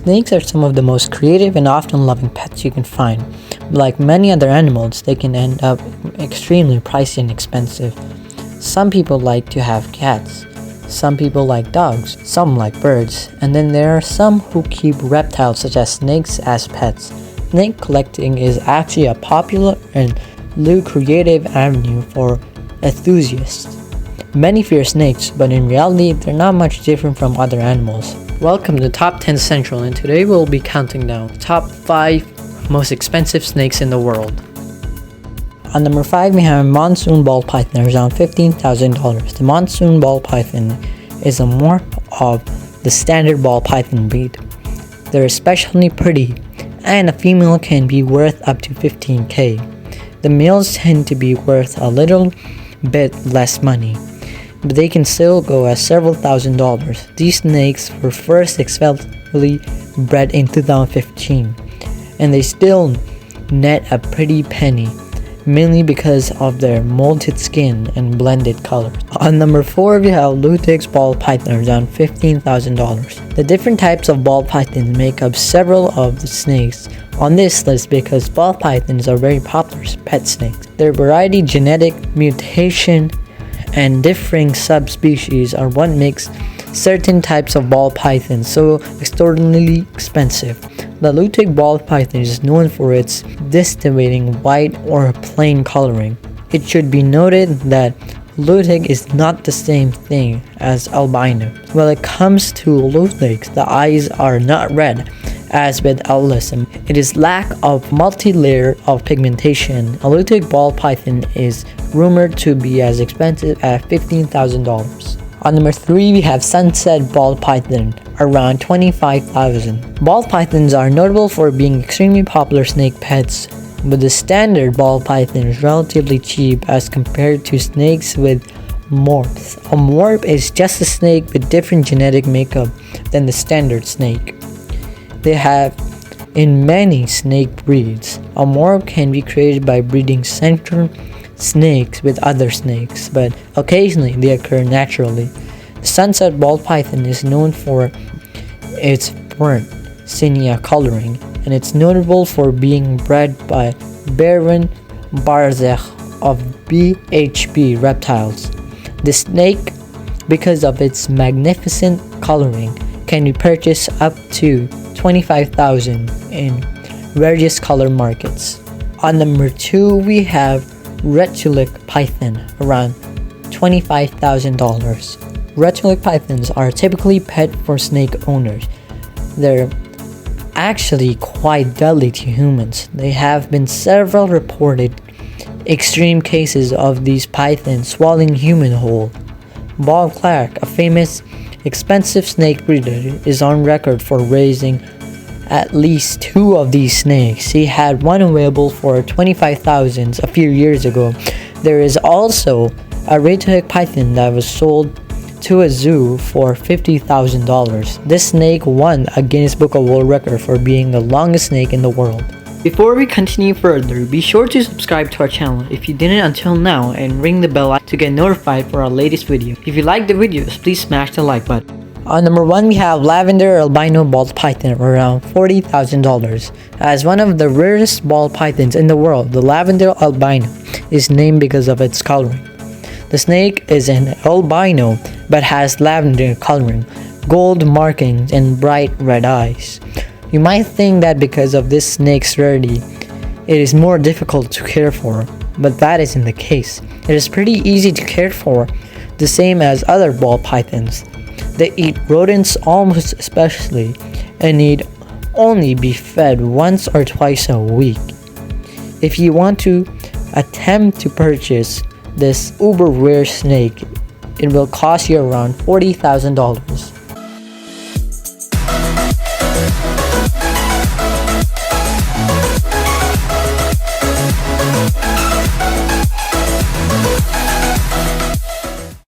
Snakes are some of the most creative and often loving pets you can find. Like many other animals, they can end up extremely pricey and expensive. Some people like to have cats. Some people like dogs. Some like birds. And then there are some who keep reptiles such as snakes as pets. Snake collecting is actually a popular and lucrative avenue for enthusiasts. Many fear snakes, but in reality, they're not much different from other animals. Welcome to Top 10 Central, and today we'll be counting down the top 5 most expensive snakes in the world. On number 5, we have monsoon ball python, around $15,000. The monsoon ball python is a morph of the standard ball python breed. They're especially pretty, and a female can be worth up to $15,000. The males tend to be worth a little bit less money, but they can still go at several $1,000s. These snakes were first successfully bred in 2015, and they still net a pretty penny, mainly because of their molted skin and blended colors. On number 4, we have Lutex ball python, around $15,000. The different types of ball pythons make up several of the snakes on this list because ball pythons are very popular pet snakes. Their variety, genetic mutation, and differing subspecies are what makes certain types of ball pythons so extraordinarily expensive. The Lutex ball python is known for its distinctive white or plain coloring. It should be noted that Lutex is not the same thing as albino. When it comes to Lutex, the eyes are not red, as with albinism. It is lack of multi-layer of pigmentation. A Lutex ball python is rumored to be as expensive as $15,000. On number 3, we have sunset ball python, around $25,000. Ball pythons are notable for being extremely popular snake pets, but the standard ball python is relatively cheap as compared to snakes with morphs. A morph is just a snake with different genetic makeup than the standard snake. They have in many snake breeds. A morph can be created by breeding center snakes with other snakes, but occasionally they occur naturally. The sunset ball python is known for its burnt sienna coloring, and it's notable for being bred by Baron Barzech of BHP Reptiles. The snake, because of its magnificent coloring, can be purchased up to $25,000 in various color markets. On number 2, we have reptile python, around $25,000. Reptile pythons are typically pet for snake owners. They're actually quite deadly to humans. There have been several reported extreme cases of these pythons swallowing human whole. Bob Clark, a famous expensive snake breeder, is on record for raising at least 2 of these snakes. He had one available for $25,000 a few years ago. There is also a reptile python that was sold to a zoo for $50,000. This snake won a Guinness Book of World Record for being the longest snake in the world. Before we continue further, be sure to subscribe to our channel if you didn't until now, and ring the bell to get notified for our latest video. If you like the videos, please smash the like button. On number 1, we have lavender albino ball python, around $40,000. As one of the rarest ball pythons in the world, the lavender albino is named because of its coloring. The snake is an albino but has lavender coloring, gold markings, and bright red eyes. You might think that because of this snake's rarity, it is more difficult to care for, but that isn't the case. It is pretty easy to care for, the same as other ball pythons. They eat rodents almost especially, and need only be fed once or twice a week. If you want to attempt to purchase this uber rare snake, it will cost you around $40,000.